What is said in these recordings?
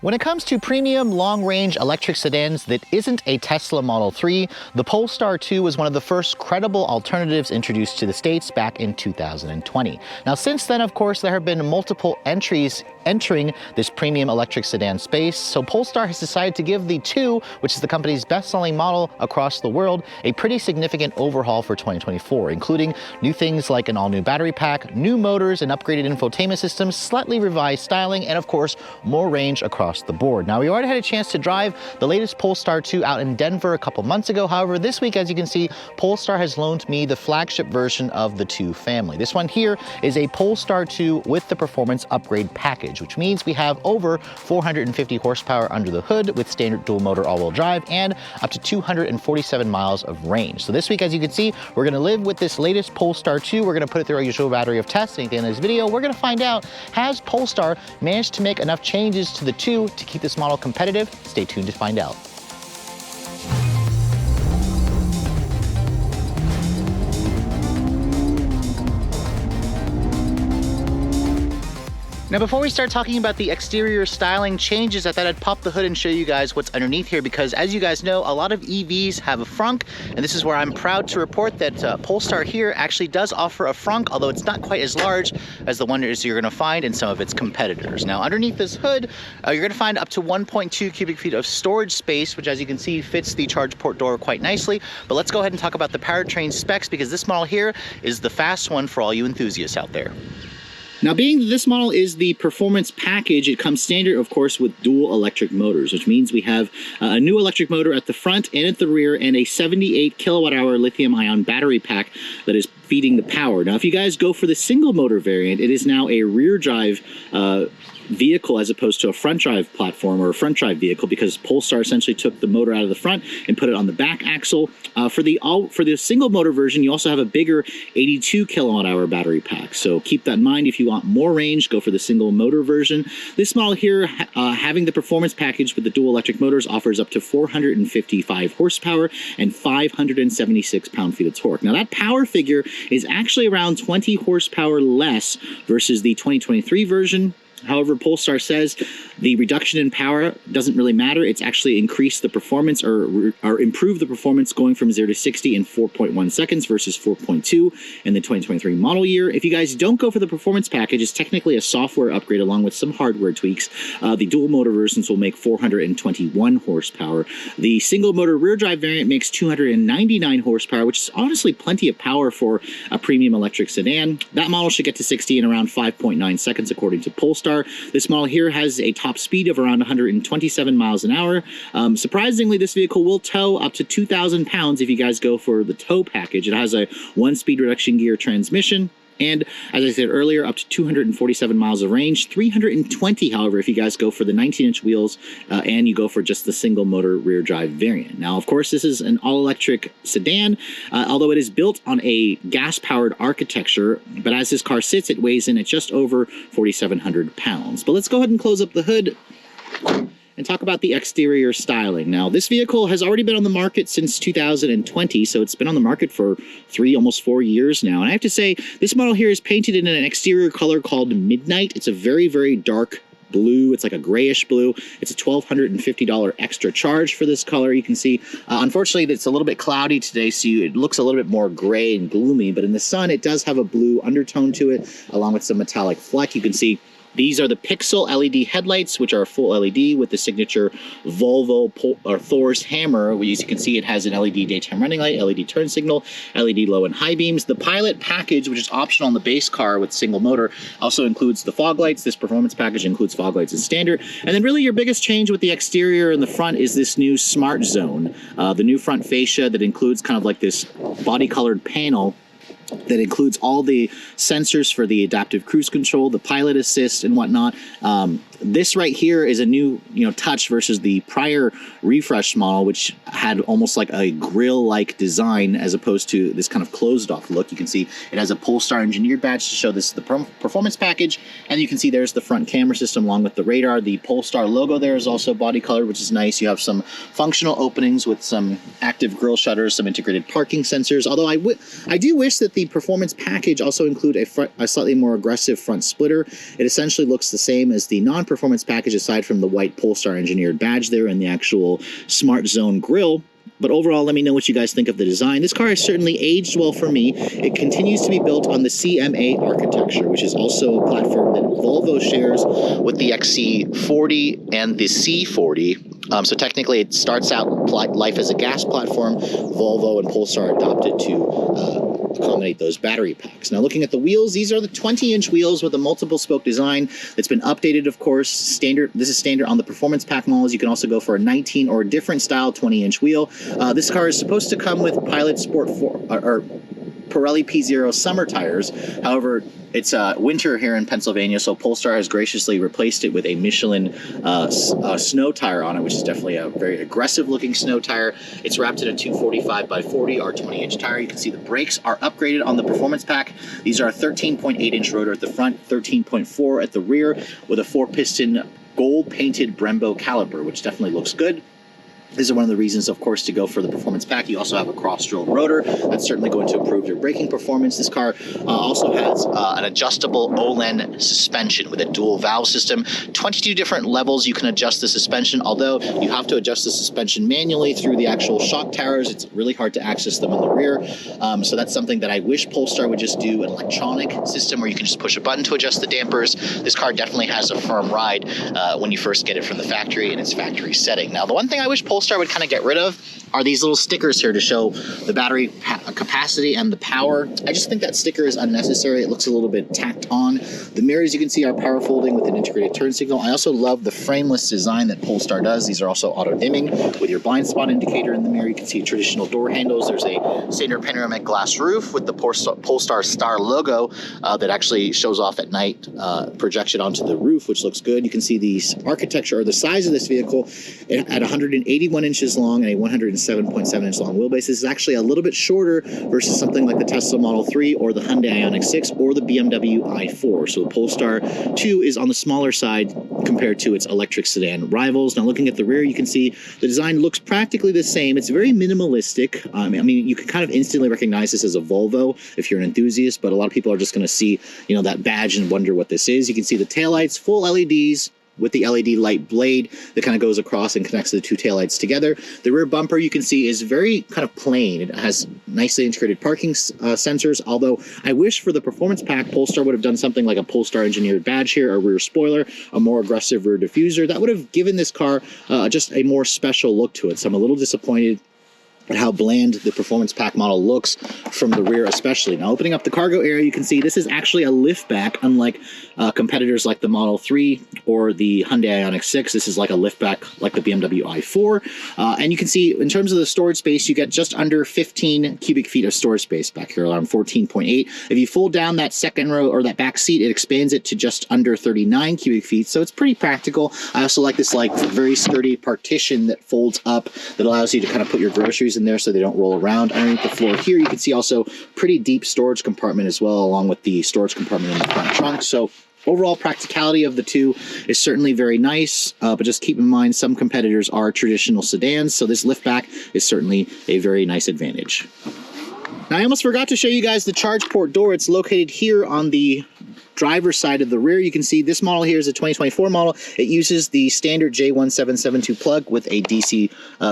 When it comes to premium long-range electric sedans that isn't a Tesla Model 3, the Polestar 2 was one of the first credible alternatives introduced to the States back in 2020. Now, since then, of course, there have been multiple entries entering this premium electric sedan space, so Polestar has decided to give the 2, which is the company's best-selling model across the world, a pretty significant overhaul for 2024, including new things like an all-new battery pack, new motors, an upgraded infotainment system, slightly revised styling, and of course, more range across the board. Now, we already had a chance to drive the latest Polestar 2 out in Denver a couple months ago. However, this week, as you can see, Polestar has loaned me the flagship version of the 2 family. This one here is a Polestar 2 with the performance upgrade package, which means we have over 450 horsepower under the hood with standard dual motor all-wheel drive and up to 247 miles of range. So this week, as you can see, we're going to live with this latest Polestar 2. We're going to put it through our usual battery of tests. And at the end of this video, we're going to find out, has Polestar managed to make enough changes to the 2 to keep this model competitive? Stay tuned to find out. Now, before we start talking about the exterior styling changes, I thought I'd pop the hood and show you guys what's underneath here, because as you guys know, a lot of EVs have a frunk, and this is where I'm proud to report that Polestar here actually does offer a frunk, although it's not quite as large as the one you're gonna find in some of its competitors. Now, underneath this hood, you're gonna find up to 1.2 cubic feet of storage space, which as you can see, fits the charge port door quite nicely. But let's go ahead and talk about the powertrain specs, because this model here is the fast one for all you enthusiasts out there. Now, being that this model is the performance package, it comes standard, of course, with dual electric motors, which means we have a new electric motor at the front and at the rear, and a 78 kilowatt-hour lithium-ion battery pack that is feeding the power. Now, if you guys go for the single motor variant, it is now a rear drive vehicle as opposed to a front drive platform or a front drive vehicle, because Polestar essentially took the motor out of the front and put it on the back axle. For the single motor version, you also have a bigger 82 kilowatt hour battery pack. So keep that in mind. If you want more range, go for the single motor version. This model here, having the performance package with the dual electric motors, offers up to 455 horsepower and 576 pound-feet of torque. Now, that power figure is actually around 20 horsepower less versus the 2023 version. However, Polestar says the reduction in power doesn't really matter. It's actually increased the performance or improved the performance, going from 0 to 60 in 4.1 seconds versus 4.2 in the 2023 model year. If you guys don't go for the performance package, it's technically a software upgrade along with some hardware tweaks. The dual motor versions will make 421 horsepower. The single motor rear drive variant makes 299 horsepower, which is honestly plenty of power for a premium electric sedan. That model should get to 60 in around 5.9 seconds, according to Polestar. This model here has a top speed of around 127 miles an hour. Surprisingly, this vehicle will tow up to 2,000 pounds if you guys go for the tow package. It has a 1-speed reduction gear transmission. And as I said earlier, up to 247 miles of range, 320, however, if you guys go for the 19-inch wheels and you go for just the single motor rear drive variant. Now, of course, this is an all-electric sedan, although it is built on a gas-powered architecture, but as this car sits, it weighs in at just over 4,700 pounds. But let's go ahead and close up the hood and talk about the exterior styling. Now, this vehicle has already been on the market since 2020, so it's been on the market for almost 4 years now. And I have to say, this model here is painted in an exterior color called Midnight. It's a very, very dark blue. It's like a grayish blue. It's a $1,250 extra charge for this color. You can see, unfortunately, it's a little bit cloudy today, so it looks a little bit more gray and gloomy, but in the sun, it does have a blue undertone to it, along with some metallic fleck. You can see these are the Pixel LED headlights, which are full LED with the signature Volvo Thor's hammer. As you can see, it has an LED daytime running light, LED turn signal, LED low and high beams. The Pilot package, which is optional on the base car with single motor, also includes the fog lights. This performance package includes fog lights as standard. And then really your biggest change with the exterior and the front is this new Smart Zone, the new front fascia that includes kind of like this body-colored panel that includes all the sensors for the adaptive cruise control, the pilot assist, and whatnot. This right here is a new, touch versus the prior refresh model, which had almost like a grill-like design as opposed to this kind of closed-off look. You can see it has a Polestar engineered badge to show this is the performance package, and you can see there's the front camera system along with the radar. The Polestar logo there is also body-colored, which is nice. You have some functional openings with some active grille shutters, some integrated parking sensors, although I do wish that the performance package also include a slightly more aggressive front splitter. It essentially looks the same as the non performance package aside from the white Polestar engineered badge there and the actual Smart Zone grille. But overall, let me know what you guys think of the design. This car has certainly aged well for me. It continues to be built on the CMA architecture, which is also a platform that Volvo shares with the XC40 and the C40. So technically, it starts out life as a gas platform. Volvo and Polestar adopted to accommodate those battery packs. Now, looking at the wheels, these are the 20-inch wheels with a multiple spoke design that's been updated, of course. Standard. This is standard on the performance pack models. You can also go for a 19 or a different style 20-inch wheel. This car is supposed to come with Pilot Sport 4 or Pirelli P0 summer tires. However, it's winter here in Pennsylvania, so Polestar has graciously replaced it with a Michelin snow tire on it, which is definitely a very aggressive-looking snow tire. It's wrapped in a 245/40 or 20-inch tire. You can see the brakes are upgraded on the performance pack. These are a 13.8-inch rotor at the front, 13.4 at the rear, with a 4-piston gold-painted Brembo caliper, which definitely looks good. This is one of the reasons, of course, to go for the performance pack. You also have a cross-drilled rotor. That's certainly going to improve your braking performance. This car also has an adjustable Öhlend suspension with a dual valve system. 22 different levels you can adjust the suspension, although you have to adjust the suspension manually through the actual shock towers. It's really hard to access them in the rear. So that's something that I wish Polestar would just do, an electronic system where you can just push a button to adjust the dampers. This car definitely has a firm ride when you first get it from the factory in its factory setting. Now, the one thing I wish Polestar would kind of get rid of are these little stickers here to show the battery capacity and the power. I just think that sticker is unnecessary. It looks a little bit tacked on. The mirrors, you can see, are power folding with an integrated turn signal. I also love the frameless design that Polestar does. These are also auto dimming with your blind spot indicator in the mirror. You can see traditional door handles. There's a standard panoramic glass roof with the Polestar Star logo that actually shows off at night, projection onto the roof, which looks good. You can see the architecture or the size of this vehicle at 181 inches long and a 107.7-inch long wheelbase. This is actually a little bit shorter versus something like the Tesla Model 3 or the Hyundai Ioniq 6 or the BMW i4. So the Polestar 2 is on the smaller side compared to its electric sedan rivals. Now, looking at the rear, you can see the design looks practically the same. It's very minimalistic. I mean, you can kind of instantly recognize this as a Volvo if you're an enthusiast, but a lot of people are just going to see, you know, that badge and wonder what this is. You can see the taillights, full LEDs, with the LED light blade that kind of goes across and connects the two taillights together. The rear bumper, you can see, is very kind of plain. It has nicely integrated parking sensors, although I wish for the performance pack, Polestar would have done something like a Polestar engineered badge here, a rear spoiler, a more aggressive rear diffuser. That would have given this car just a more special look to it. So I'm a little disappointed at how bland the performance pack model looks from the rear especially. Now, opening up the cargo area, you can see this is actually a liftback, unlike competitors like the Model 3 or the Hyundai Ioniq 6. This is like a liftback like the BMW i4. And you can see in terms of the storage space, you get just under 15 cubic feet of storage space back here, around 14.8. If you fold down that second row or that back seat, it expands it to just under 39 cubic feet. So it's pretty practical. I also like this very sturdy partition that folds up that allows you to kind of put your groceries in there so they don't roll around underneath the floor. Here you can see also pretty deep storage compartment as well, along with the storage compartment in the front trunk. So overall practicality of the two is certainly very nice, but just keep in mind some competitors are traditional sedans, so this liftback is certainly a very nice advantage. Now, I almost forgot to show you guys the charge port door. It's located here on the driver's side of the rear. You can see this model here is a 2024 model. It uses the standard J1772 plug with a DC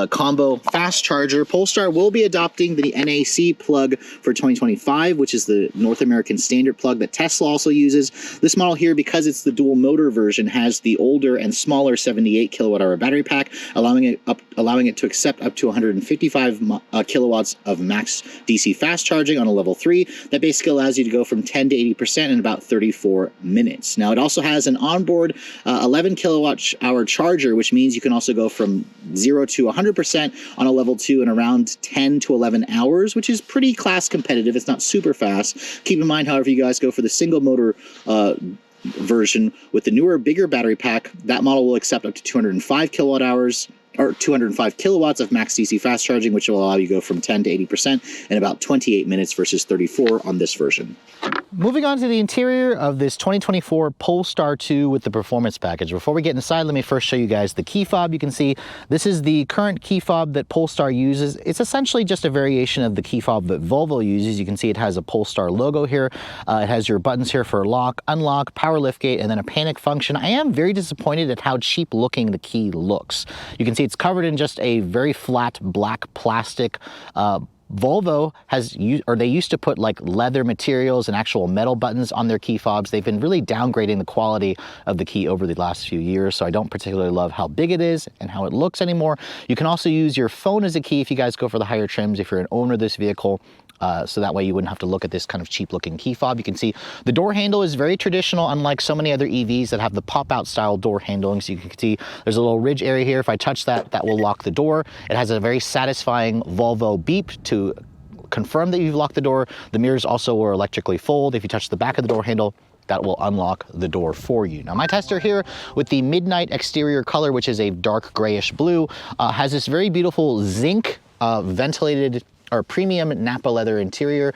combo fast charger. Polestar will be adopting the NAC plug for 2025, which is the North American standard plug that Tesla also uses. This model here, because it's the dual motor version, has the older and smaller 78 kilowatt hour battery pack, allowing it to accept up to 155 kilowatts of max DC fast charging on a level 3. That basically allows you to go from 10 to 80% in about 34 minutes. Now, it also has an onboard 11 kilowatt hour charger, which means you can also go from 0 to 100% on a level 2 in around 10 to 11 hours, which is pretty class competitive. It's not super fast. Keep in mind, however, you guys go for the single motor version with the newer, bigger battery pack, that model will accept up to 205 kilowatt hours or 205 kilowatts of max DC fast charging, which will allow you to go from 10 to 80% in about 28 minutes versus 34 on this version. Moving on to the interior of this 2024 Polestar 2 with the performance package. Before we get inside, let me first show you guys the key fob. You can see this is the current key fob that Polestar uses. It's essentially just a variation of the key fob that Volvo uses. You can see it has a Polestar logo here. It has your buttons here for lock, unlock, power liftgate, and then a panic function. I am very disappointed at how cheap looking the key looks. You can see it's covered in just a very flat black plastic. Volvo they used to put like leather materials and actual metal buttons on their key fobs. They've been really downgrading the quality of the key over the last few years, so I don't particularly love how big it is and how it looks anymore. You can also use your phone as a key if you guys go for the higher trims, if you're an owner of this vehicle. So that way you wouldn't have to look at this kind of cheap looking key fob. You can see the door handle is very traditional, unlike so many other EVs that have the pop-out style door handling. So you can see there's a little ridge area here. If I touch that, that will lock the door. It has a very satisfying Volvo beep to confirm that you've locked the door. The mirrors also will electrically fold. If you touch the back of the door handle, that will unlock the door for you. Now, my tester here with the Midnight exterior color, which is a dark grayish blue, has this very beautiful zinc ventilated or premium Napa leather interior.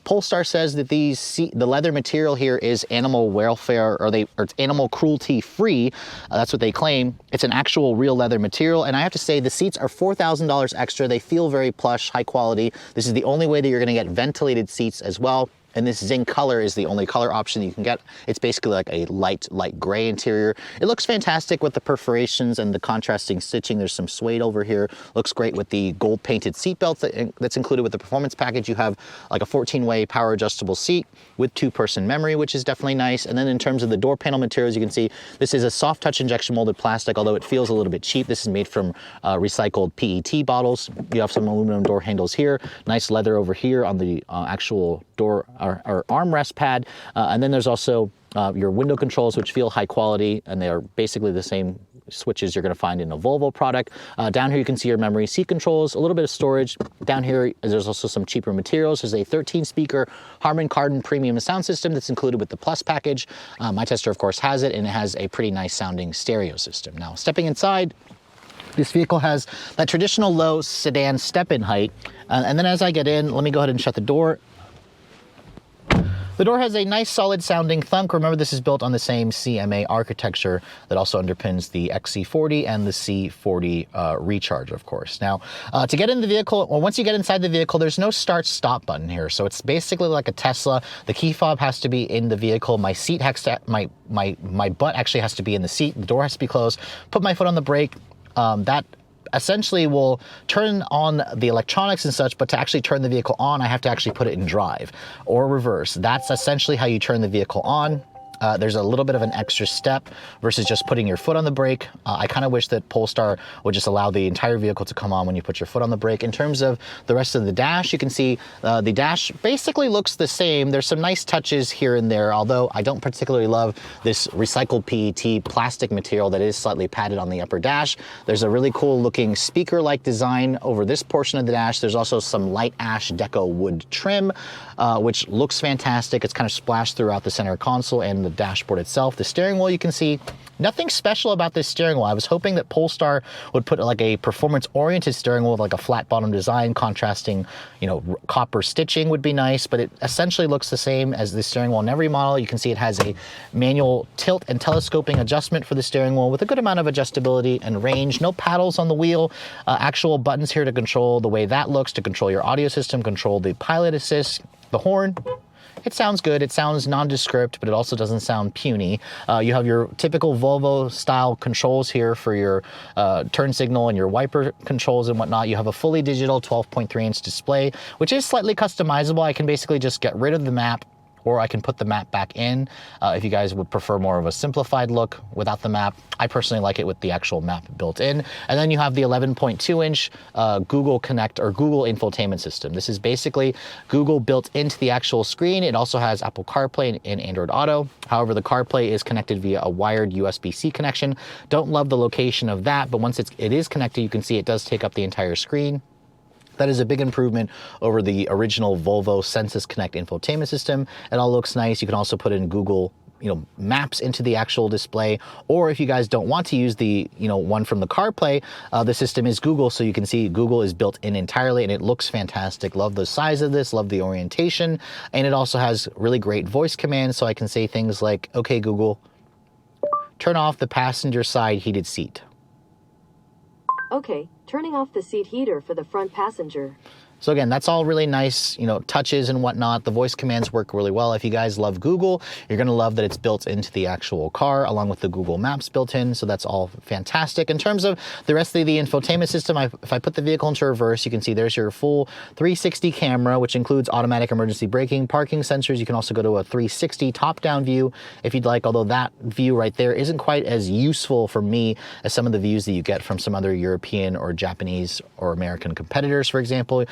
Polestar says that the leather material here is animal welfare or it's animal cruelty free. That's what they claim. It's an actual real leather material, and I have to say the seats are $4,000 extra. They feel very plush, high quality. This is the only way that you're going to get ventilated seats as well. And this zinc color is the only color option you can get. It's basically like a light gray interior. It looks fantastic with the perforations and the contrasting stitching. There's some suede over here. Looks great with the gold painted seat belts that's included with the performance package. You have like a 14-way power adjustable seat with 2-person memory, which is definitely nice. And then in terms of the door panel materials, you can see this is a soft touch injection molded plastic, although it feels a little bit cheap. This is made from recycled PET bottles. You have some aluminum door handles here. Nice leather over here on the actual door or armrest pad, and then there's also your window controls, which feel high quality, and they are basically the same switches you're going to find in a Volvo product. Down here you can see your memory seat controls, a little bit of storage. Down here there's also some cheaper materials. There's a 13-speaker Harman Kardon premium sound system that's included with the Plus package. My tester of course has it, and it has a pretty nice sounding stereo system. Now stepping inside, this vehicle has that traditional low sedan step-in height, and then as I get in, let me go ahead and shut the door. The door has a nice solid sounding thunk. Remember, this is built on the same CMA architecture that also underpins the XC40 and the C40 Recharge, of course. Now, to get in the vehicle, well, once you get inside the vehicle, there's no start-stop button here. So it's basically like a Tesla. The key fob has to be in the vehicle. My seat has to, my butt actually has to be in the seat. The door has to be closed. Put my foot on the brake. That essentially will turn on the electronics and such, but to actually turn the vehicle on, I have to actually put it in drive or reverse. That's essentially how you turn the vehicle on. There's a little bit of an extra step versus just putting your foot on the brake. I kind of wish that Polestar would just allow the entire vehicle to come on when you put your foot on the brake. In terms of the rest of the dash, you can see the dash basically looks the same. There's some nice touches here and there, although I don't particularly love this recycled PET plastic material that is slightly padded on the upper dash. There's a really cool looking speaker-like design over this portion of the dash. There's also some light ash deco wood trim, which looks fantastic. It's kind of splashed throughout the center console and the dashboard itself. The steering wheel, you can see nothing special about this steering wheel. I was hoping that Polestar would put like a performance-oriented steering wheel with like a flat bottom design, contrasting, you know, copper stitching would be nice, but it essentially looks the same as the steering wheel in every model. You can see it has a manual tilt and telescoping adjustment for the steering wheel with a good amount of adjustability and range. No paddles on the wheel, actual buttons here to control the way that looks, to control your audio system, control the pilot assist, the horn. It sounds good. It sounds nondescript, but it also doesn't sound puny. You have your typical Volvo style controls here for your turn signal and your wiper controls and whatnot. You have a fully digital 12.3-inch display, which is slightly customizable. I can basically just get rid of the map, or I can put the map back in if you guys would prefer more of a simplified look without the map. I personally like it with the actual map built in. And then you have the 11.2-inch Google Connect or Google infotainment system. This is basically Google built into the actual screen. It also has Apple CarPlay and Android Auto. However, the CarPlay is connected via a wired USB-C connection. Don't love the location of that, but once it is connected, you can see it does take up the entire screen. That is a big improvement over the original Volvo Sensus Connect infotainment system. It all looks nice. You can also put in Google maps into the actual display. Or if you guys don't want to use the one from the CarPlay, the system is Google, so you can see Google is built in entirely, and it looks fantastic. Love the size of this, love the orientation, and it also has really great voice commands, so I can say things like, okay Google, turn off the passenger side heated seat. Okay, turning off the seat heater for the front passenger. So again, that's all really nice, touches and whatnot. The voice commands work really well. If you guys love Google, you're going to love that it's built into the actual car along with the Google Maps built in. So that's all fantastic. In terms of the rest of the infotainment system, if I put the vehicle into reverse, you can see there's your full 360 camera, which includes automatic emergency braking, parking sensors. You can also go to a 360 top-down view if you'd like, although that view right there isn't quite as useful for me as some of the views that you get from some other European or Japanese or American competitors, for example.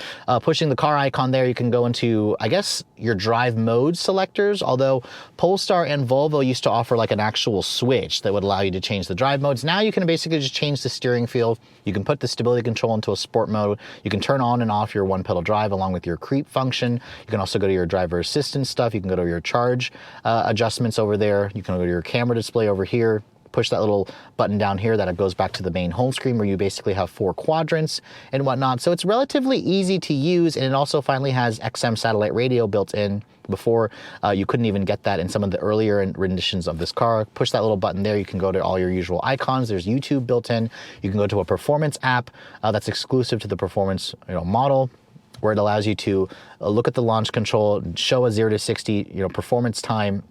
Pushing the car icon there, you can go into, I guess, your drive mode selectors, although Polestar and Volvo used to offer like an actual switch that would allow you to change the drive modes. Now you can basically just change the steering feel. You can put the stability control into a sport mode. You can turn on and off your one pedal drive along with your creep function. You can also go to your driver assistance stuff. You can go to your charge adjustments over there. You can go to your camera display over here. Push that little button down here that it goes back to the main home screen where you basically have 4 quadrants and whatnot. So it's relatively easy to use, and it also finally has XM satellite radio built in. Before, you couldn't even get that in some of the earlier renditions of this car. Push that little button there, you can go to all your usual icons. There's YouTube built in. You can go to a performance app that's exclusive to the performance model, where it allows you to look at the launch control, show a 0 to 60 performance time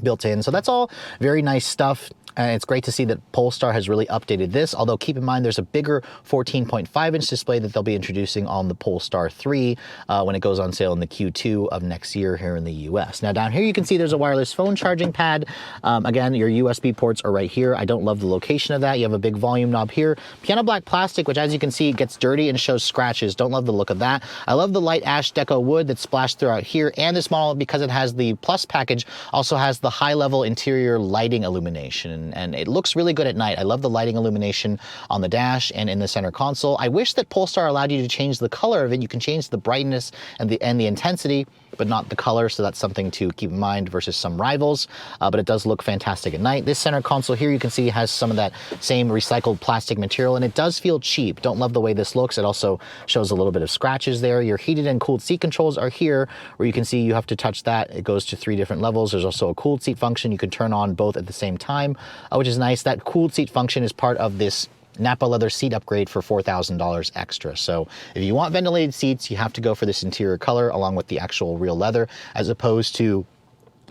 built in. So that's all very nice stuff. And it's great to see that Polestar has really updated this, although keep in mind there's a bigger 14.5-inch display that they'll be introducing on the Polestar 3 when it goes on sale in the Q2 of next year here in the US. Now down here you can see there's a wireless phone charging pad. Again, your USB ports are right here. I don't love the location of that. You have a big volume knob here. Piano black plastic, which as you can see gets dirty and shows scratches. Don't love the look of that. I love the light ash deco wood that's splashed throughout here, and this model, because it has the Plus package, also has the high-level interior lighting illumination. And it looks really good at night. I love the lighting illumination on the dash and in the center console. I wish that Polestar allowed you to change the color of it. You can change the brightness and the intensity, but not the color, so that's something to keep in mind versus some rivals. But it does look fantastic at night. This center console here, you can see, has some of that same recycled plastic material, and it does feel cheap. Don't love the way this looks. It also shows a little bit of scratches there. Your heated and cooled seat controls are here, where you can see you have to touch that. It goes to 3 different levels. There's also a cooled seat function. You can turn on both at the same time, which is nice. That cooled seat function is part of this Napa leather seat upgrade for $4,000 extra. So if you want ventilated seats, you have to go for this interior color along with the actual real leather, as opposed to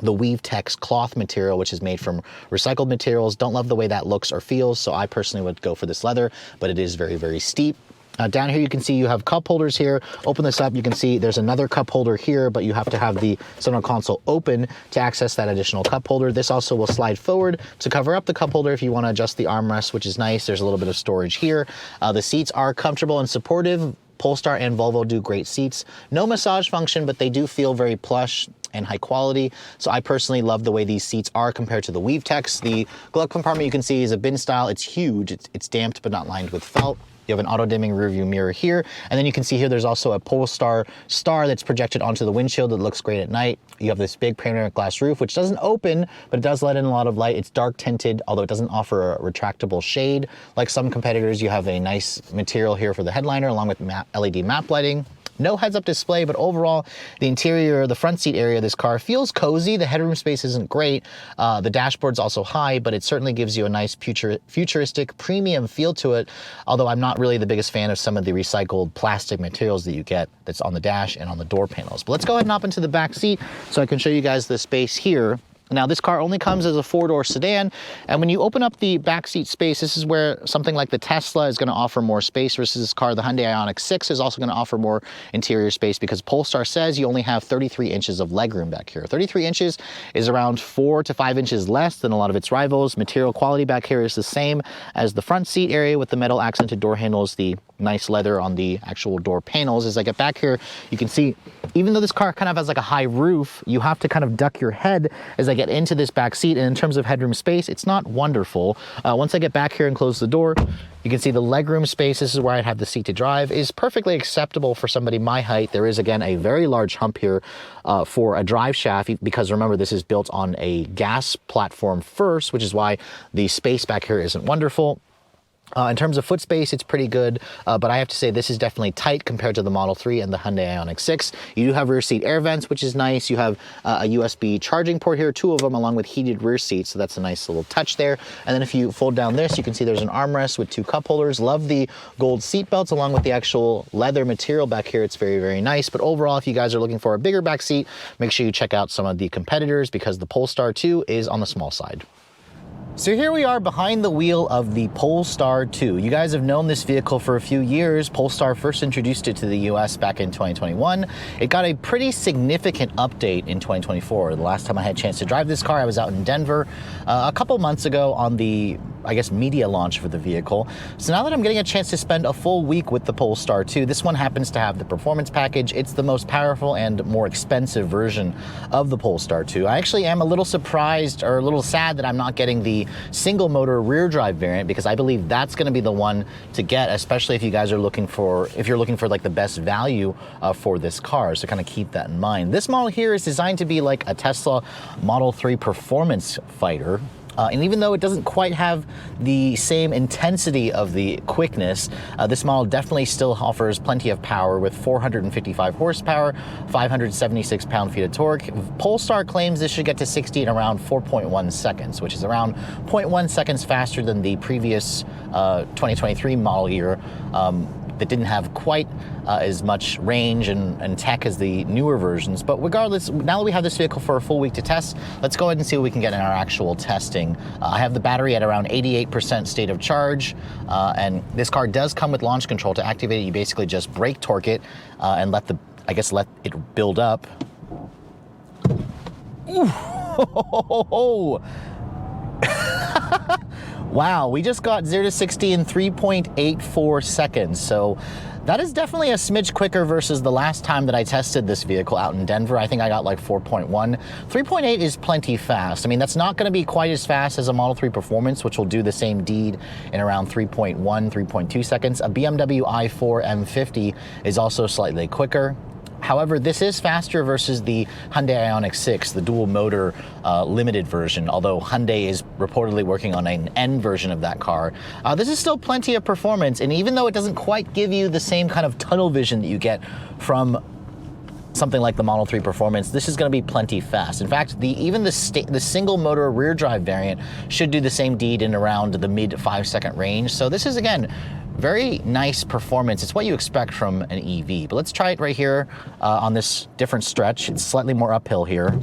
the Weave Tex cloth material, which is made from recycled materials. Don't love the way that looks or feels, so I personally would go for this leather, but it is very, very steep. Down here you can see you have cup holders here. Open this up, you can see there's another cup holder here, but you have to have the center console open to access that additional cup holder. This also will slide forward to cover up the cup holder if you want to adjust the armrest, which is nice. There's a little bit of storage here. The seats are comfortable and supportive. Polestar and Volvo do great seats. No massage function, but they do feel very plush and high quality. So I personally love the way these seats are compared to the Weave Tex. The glove compartment you can see is a bin style. It's huge. It's damped but not lined with felt. You have an auto-dimming rearview mirror here. And then you can see here there's also a Polestar star that's projected onto the windshield that looks great at night. You have this big panoramic glass roof, which doesn't open, but it does let in a lot of light. It's dark tinted, although it doesn't offer a retractable shade. Like some competitors, you have a nice material here for the headliner along with LED map lighting. No heads-up display, but overall, the interior, the front seat area of this car feels cozy. The headroom space isn't great. The dashboard's also high, but it certainly gives you a nice futuristic premium feel to it, although I'm not really the biggest fan of some of the recycled plastic materials that you get that's on the dash and on the door panels. But let's go ahead and hop into the back seat so I can show you guys the space here. Now this car only comes as a 4-door sedan, and when you open up the backseat space, this is where something like the Tesla is going to offer more space versus this car. The Hyundai Ioniq 6 is also going to offer more interior space because Polestar says you only have 33 inches of legroom back here. 33 inches is around 4 to 5 inches less than a lot of its rivals. Material quality back here is the same as the front seat area with the metal accented door handles, the nice leather on the actual door panels. As I get back here, you can see, even though this car kind of has like a high roof, you have to kind of duck your head as I get into this back seat, and in terms of headroom space, it's not wonderful. Once I get back here and close the door, you can see the legroom space. This is where I'd have the seat to drive, is perfectly acceptable for somebody my height. There is, again, a very large hump here for a drive shaft, because remember, this is built on a gas platform first, which is why the space back here isn't wonderful. In terms of foot space, it's pretty good, but I have to say this is definitely tight compared to the Model 3 and the Hyundai Ioniq 6. You do have rear seat air vents, which is nice. You have a USB charging port here, 2 of them, along with heated rear seats, so that's a nice little touch there. And then if you fold down this, you can see there's an armrest with 2 cup holders. Love the gold seat belts along with the actual leather material back here. It's very, very nice. But overall, if you guys are looking for a bigger back seat, make sure you check out some of the competitors, because the Polestar 2 is on the small side. So here we are behind the wheel of the Polestar 2. You guys have known this vehicle for a few years. Polestar first introduced it to the US back in 2021. It got a pretty significant update in 2024. The last time I had a chance to drive this car, I was out in Denver a couple months ago on the, I guess, media launch for the vehicle. So now that I'm getting a chance to spend a full week with the Polestar 2, this one happens to have the performance package. It's the most powerful and more expensive version of the Polestar 2. I actually am a little surprised, or a little sad, that I'm not getting the single motor rear drive variant, because I believe that's going to be the one to get, especially if you guys are looking for, if you're looking for like the best value for this car. So kind of keep that in mind. This model here is designed to be like a Tesla Model 3 performance fighter. And even though it doesn't quite have the same intensity of the quickness, this model definitely still offers plenty of power with 455 horsepower, 576 pound-feet of torque. Polestar claims this should get to 60 in around 4.1 seconds, which is around 0.1 seconds faster than the previous 2023 model year that didn't have quite as much range and tech as the newer versions. But regardless, now that we have this vehicle for a full week to test, let's go ahead and see what we can get in our actual testing. I have the battery at around 88% state of charge, and this car does come with launch control. To activate it, you basically just brake torque it and let it build up. Ooh. Wow, we just got 0 to 60 in 3.84 seconds. So that is definitely a smidge quicker versus the last time that I tested this vehicle out in Denver. I think I got like 4.1. 3.8 is plenty fast. I mean, that's not going to be quite as fast as a Model 3 Performance, which will do the same deed in around 3.1, 3.2 seconds. A BMW i4 M50 is also slightly quicker. However, this is faster versus the Hyundai Ioniq 6, the dual motor limited version, although Hyundai is reportedly working on an N version of that car. This is still plenty of performance, and even though it doesn't quite give you the same kind of tunnel vision that you get from something like the Model 3 Performance, this is going to be plenty fast. In fact, even the single motor rear drive variant should do the same deed in around the mid 5-second range. So this is, again, very nice performance. It's what you expect from an EV. But let's try it right here on this different stretch. It's slightly more uphill here.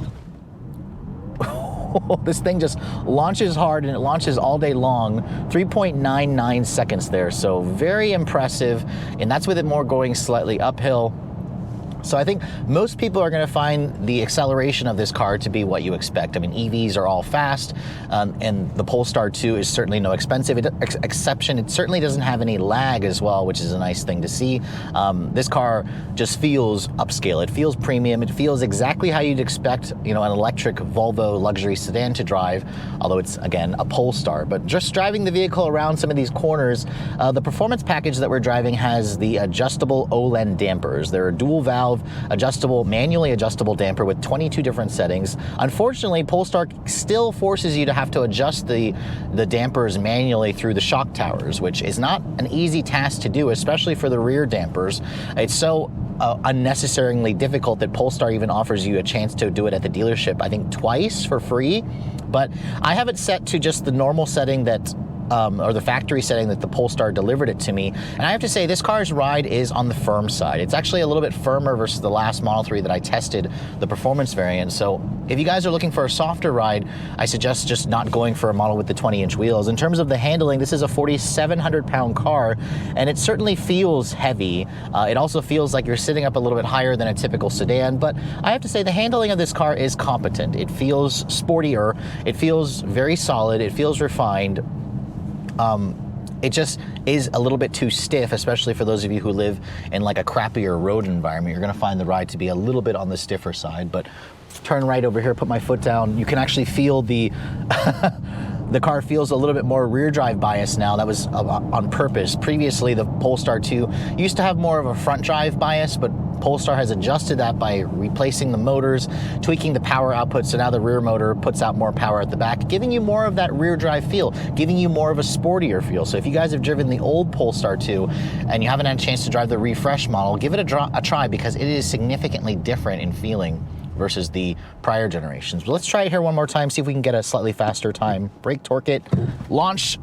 This thing just launches hard, and it launches all day long. 3.99 seconds there, so very impressive. And that's with it more going slightly uphill. So I think most people are going to find the acceleration of this car to be what you expect. I mean, EVs are all fast, and the Polestar 2 is certainly no exception. It certainly doesn't have any lag as well, which is a nice thing to see. This car just feels upscale. It feels premium. It feels exactly how you'd expect, you know, an electric Volvo luxury sedan to drive, although it's, again, a Polestar. But just driving the vehicle around some of these corners, the performance package that we're driving has the adjustable OLED dampers. They're a dual valve, manually adjustable damper with 22 different settings. Unfortunately, Polestar still forces you to have to adjust the dampers manually through the shock towers, which is not an easy task to do, especially for the rear dampers. It's so unnecessarily difficult that Polestar even offers you a chance to do it at the dealership, I think twice for free. But I have it set to just the normal setting that or the factory setting that the Polestar delivered it to me. And I have to say, this car's ride is on the firm side. It's actually a little bit firmer versus the last Model 3 that I tested, the performance variant. So if you guys are looking for a softer ride, I suggest just not going for a model with the 20-inch wheels. In terms of the handling, this is a 4,700-pound car, and it certainly feels heavy. It also feels like you're sitting up a little bit higher than a typical sedan, but I have to say the handling of this car is competent. It feels sportier. It feels very solid. It feels refined. It just is a little bit too stiff, especially for those of you who live in like a crappier road environment. You're going to find the ride to be a little bit on the stiffer side, but turn right over here, put my foot down, you can actually feel the the car feels a little bit more rear drive bias now. That was on purpose. Previously, the Polestar 2 used to have more of a front drive bias, but Polestar has adjusted that by replacing the motors, tweaking the power output, so now the rear motor puts out more power at the back, giving you more of that rear drive feel, giving you more of a sportier feel. So if you guys have driven the old Polestar 2 and you haven't had a chance to drive the refresh model, give it a try, because it is significantly different in feeling versus the prior generations. But let's try it here one more time, see if we can get a slightly faster time. Brake, torque it, launch.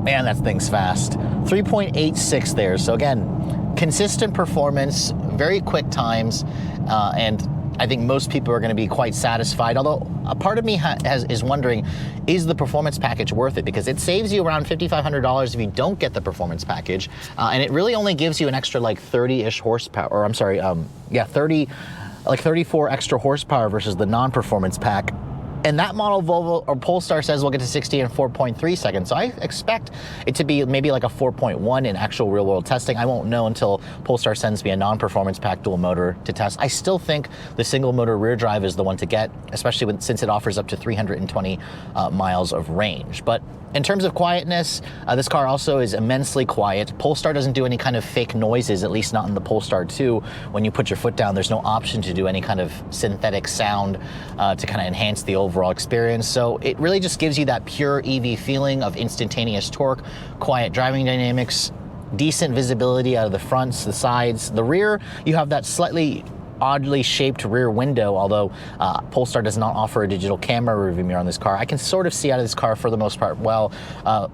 Man, that thing's fast. 3.86 there. So again, consistent performance, very quick times, and I think most people are going to be quite satisfied. Although a part of me is wondering, is the performance package worth it? Because it saves you around $5,500 if you don't get the performance package, and it really only gives you an extra like 30-ish horsepower, or I'm sorry, yeah, 34 extra horsepower versus the non-performance pack. And that model, Volvo or Polestar says we'll get to 60 in 4.3 seconds. So I expect it to be maybe like a 4.1 in actual real world testing. I won't know until Polestar sends me a non-performance pack dual motor to test. I still think the single motor rear drive is the one to get, especially since it offers up to 320 miles of range. But in terms of quietness, this car also is immensely quiet. Polestar doesn't do any kind of fake noises, at least not in the Polestar 2. When you put your foot down, there's no option to do any kind of synthetic sound to kind of enhance the overall experience. So it really just gives you that pure EV feeling of instantaneous torque, quiet driving dynamics, decent visibility out of the fronts, the sides. The rear, you have that slightly oddly shaped rear window, although Polestar does not offer a digital camera rearview mirror on this car. I can sort of see out of this car for the most part well.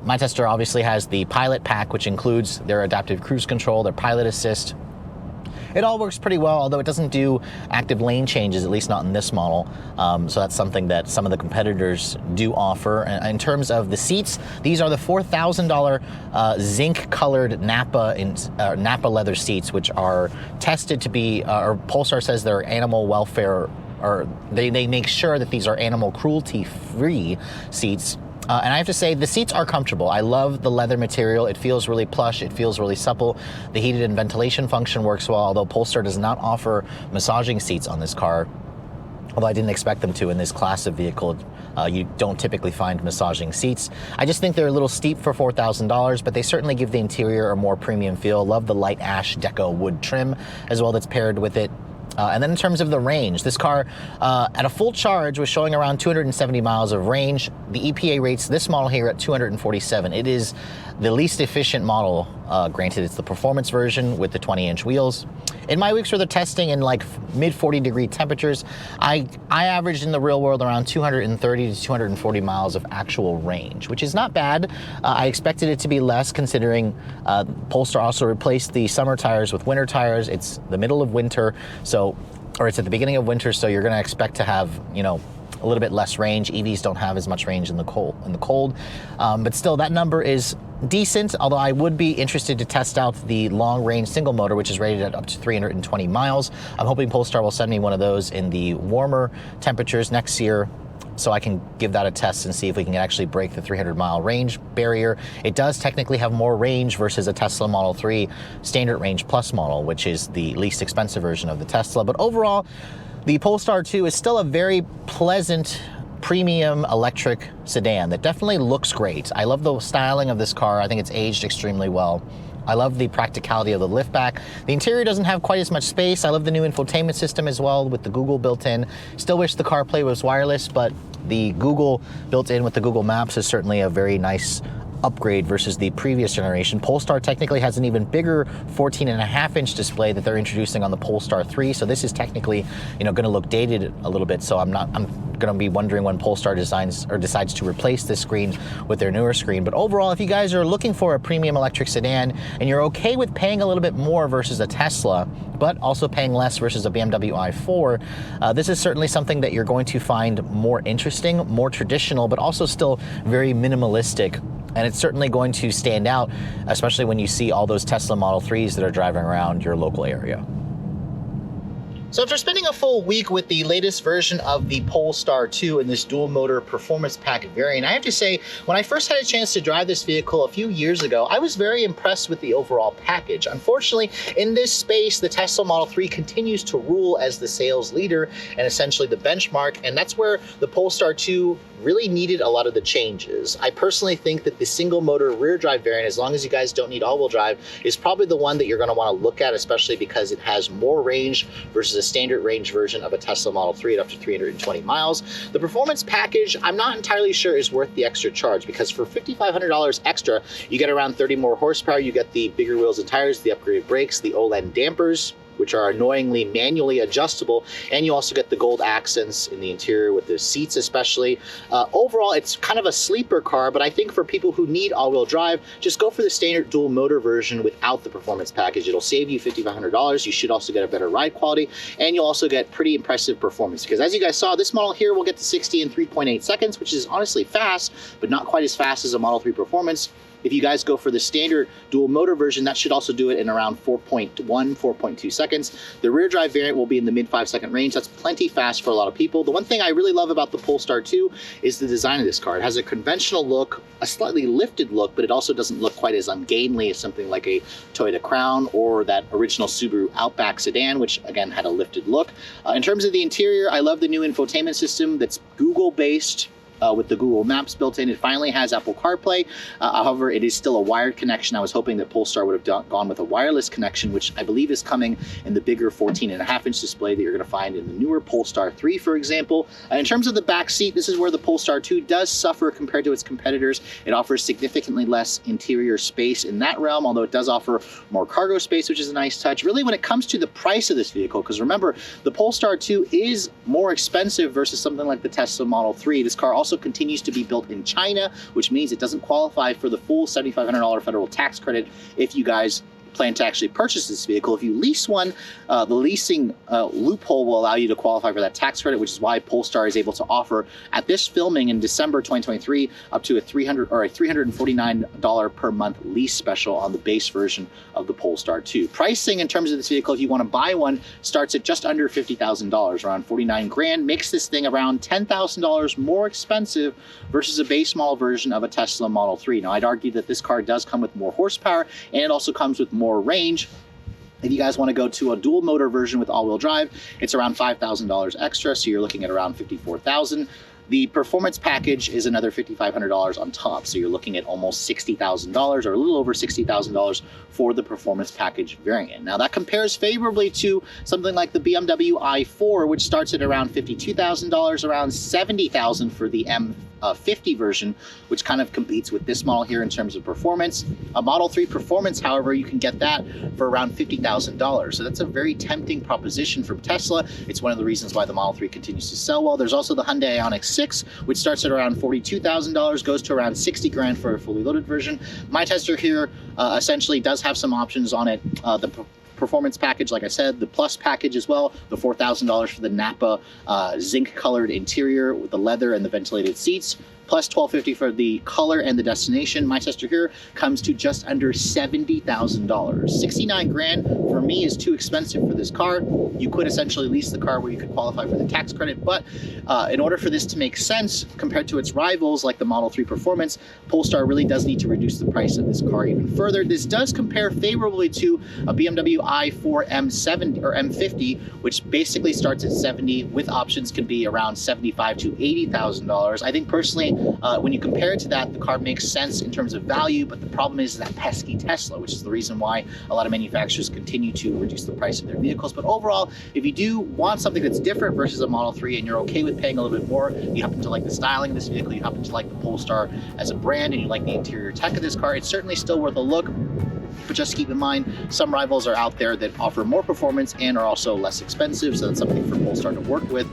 My tester obviously has the Pilot pack, which includes their adaptive cruise control, their pilot assist. It all works pretty well, although it doesn't do active lane changes, at least not in this model. So that's something that some of the competitors do offer. And in terms of the seats, these are the $4,000 zinc-colored Nappa leather seats, which are tested to be, or Polestar says they're animal welfare, or they make sure that these are animal cruelty-free seats. And I have to say, the seats are comfortable. I love the leather material. It feels really plush. It feels really supple. The heated and ventilation function works well, although Polestar does not offer massaging seats on this car. Although I didn't expect them to in this class of vehicle. You don't typically find massaging seats. I just think they're a little steep for $4,000, but they certainly give the interior a more premium feel. Love the light ash deco wood trim as well that's paired with it. And then in terms of the range, this car at a full charge was showing around 270 miles of range. The EPA rates this model here at 247. It is the least efficient model. Granted, it's the performance version with the 20-inch wheels. In my weeks for the testing in like mid 40-degree temperatures, I averaged in the real world around 230 to 240 miles of actual range, which is not bad. I expected it to be less considering Polestar also replaced the summer tires with winter tires. It's the middle of winter, or it's at the beginning of winter, so you're gonna expect to have, you know, a little bit less range. EVs don't have as much range in the cold. But still, that number is decent, although I would be interested to test out the long-range single motor, which is rated at up to 320 miles. I'm hoping Polestar will send me one of those in the warmer temperatures next year, so I can give that a test and see if we can actually break the 300-mile range barrier. It does technically have more range versus a Tesla Model 3 Standard Range Plus model, which is the least expensive version of the Tesla. But overall, the Polestar 2 is still a very pleasant premium electric sedan that definitely looks great. I love the styling of this car. I think it's aged extremely well. I love the practicality of the liftback. The interior doesn't have quite as much space. I love the new infotainment system as well with the Google built in. Still wish the CarPlay was wireless, but the Google built in with the Google Maps is certainly a very nice upgrade versus the previous generation. Polestar technically has an even bigger 14.5-inch display that they're introducing on the Polestar 3, so this is technically, you know, going to look dated a little bit. So I'm going to be wondering when Polestar decides to replace this screen with their newer screen. But overall, if you guys are looking for a premium electric sedan and you're okay with paying a little bit more versus a Tesla, but also paying less versus a BMW i4, this is certainly something that you're going to find more interesting, more traditional, but also still very minimalistic. And it's certainly going to stand out, especially when you see all those Tesla Model 3s that are driving around your local area. So after spending a full week with the latest version of the Polestar 2 in this dual motor performance pack variant, I have to say, when I first had a chance to drive this vehicle a few years ago, I was very impressed with the overall package. Unfortunately, in this space, the Tesla Model 3 continues to rule as the sales leader and essentially the benchmark, and that's where the Polestar 2 really needed a lot of the changes. I personally think that the single motor rear drive variant, as long as you guys don't need all-wheel drive, is probably the one that you're going to want to look at, especially because it has more range versus a standard range version of a Tesla Model 3 at up to 320 miles. The performance package, I'm not entirely sure is worth the extra charge, because for $5,500 extra, you get around 30 more horsepower, you get the bigger wheels and tires, the upgraded brakes, the OLED dampers, which are annoyingly manually adjustable, and you also get the gold accents in the interior with the seats especially. Overall, it's kind of a sleeper car, but I think for people who need all-wheel drive, just go for the standard dual motor version without the performance package. It'll save you $5,500. You should also get a better ride quality, and you'll also get pretty impressive performance, because as you guys saw, this model here will get to 60 in 3.8 seconds, which is honestly fast, but not quite as fast as a Model 3 Performance. If you guys go for the standard dual motor version, that should also do it in around 4.1, 4.2 seconds. The rear drive variant will be in the mid 5-second range. That's plenty fast for a lot of people. The one thing I really love about the Polestar 2 is the design of this car. It has a conventional look, a slightly lifted look, but it also doesn't look quite as ungainly as something like a Toyota Crown or that original Subaru Outback sedan, which again had a lifted look. In terms of the interior, I love the new infotainment system that's Google-based. With the Google Maps built in. It finally has Apple CarPlay. However, it is still a wired connection. I was hoping that Polestar would have gone with a wireless connection, which I believe is coming in the bigger 14.5-inch display that you're going to find in the newer Polestar 3, for example. In terms of the back seat, this is where the Polestar 2 does suffer compared to its competitors. It offers significantly less interior space in that realm, although it does offer more cargo space, which is a nice touch. Really, when it comes to the price of this vehicle, because remember, the Polestar 2 is more expensive versus something like the Tesla Model 3. This car also continues to be built in China, which means it doesn't qualify for the full $7,500 federal tax credit if you guys plan to actually purchase this vehicle. If you lease one, the leasing loophole will allow you to qualify for that tax credit, which is why Polestar is able to offer at this filming in December 2023 up to a $349 per month lease special on the base version of the Polestar 2. Pricing in terms of this vehicle, if you want to buy one, starts at just under $50,000, around 49 grand, makes this thing around $10,000 more expensive versus a base model version of a Tesla Model 3. Now, I'd argue that this car does come with more horsepower, and it also comes with more range. If you guys want to go to a dual motor version with all-wheel drive, it's around $5,000 extra, so you're looking at around $54,000. The performance package is another $5,500 on top, so you're looking at almost $60,000 or a little over $60,000 for the performance package variant. Now that compares favorably to something like the BMW i4, which starts at around $52,000, around $70,000 for the M50 version, which kind of competes with this model here in terms of performance. A Model 3 Performance, however, you can get that for around $50,000. So that's a very tempting proposition from Tesla. It's one of the reasons why the Model 3 continues to sell well. There's also the Hyundai Ioniq 6, which starts at around $42,000, goes to around 60 grand for a fully loaded version. My tester here essentially does have some options on it. The performance package, like I said, the plus package as well, the $4,000 for the Napa zinc colored interior with the leather and the ventilated seats, plus $1,250 for the color and the destination. My tester here comes to just under $70,000. 69 grand for me is too expensive for this car. You could essentially lease the car where you could qualify for the tax credit, but in order for this to make sense compared to its rivals like the Model 3 Performance, Polestar really does need to reduce the price of this car even further. This does compare favorably to a BMW i4 M70 or M50, which basically starts at 70 with options can be around $75,000 to $80,000. I think personally, when you compare it to that, the car makes sense in terms of value, but the problem is that pesky Tesla, which is the reason why a lot of manufacturers continue to reduce the price of their vehicles. But overall, if you do want something that's different versus a Model 3 and you're okay with paying a little bit more, you happen to like the styling of this vehicle, you happen to like the Polestar as a brand, and you like the interior tech of this car, it's certainly still worth a look. But just keep in mind, some rivals are out there that offer more performance and are also less expensive, so that's something for Polestar to work with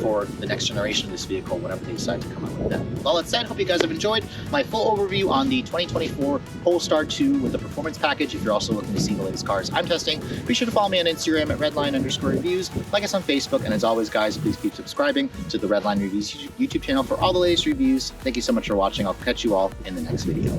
for the next generation of this vehicle, whenever they decide to come out with that. With all that said, hope you guys have enjoyed my full overview on the 2024 Polestar 2 with the performance package. If you're also looking to see the latest cars I'm testing, be sure to follow me on Instagram at Redline_reviews, like us on Facebook, and as always, guys, please keep subscribing to the Redline Reviews YouTube channel for all the latest reviews. Thank you so much for watching. I'll catch you all in the next video.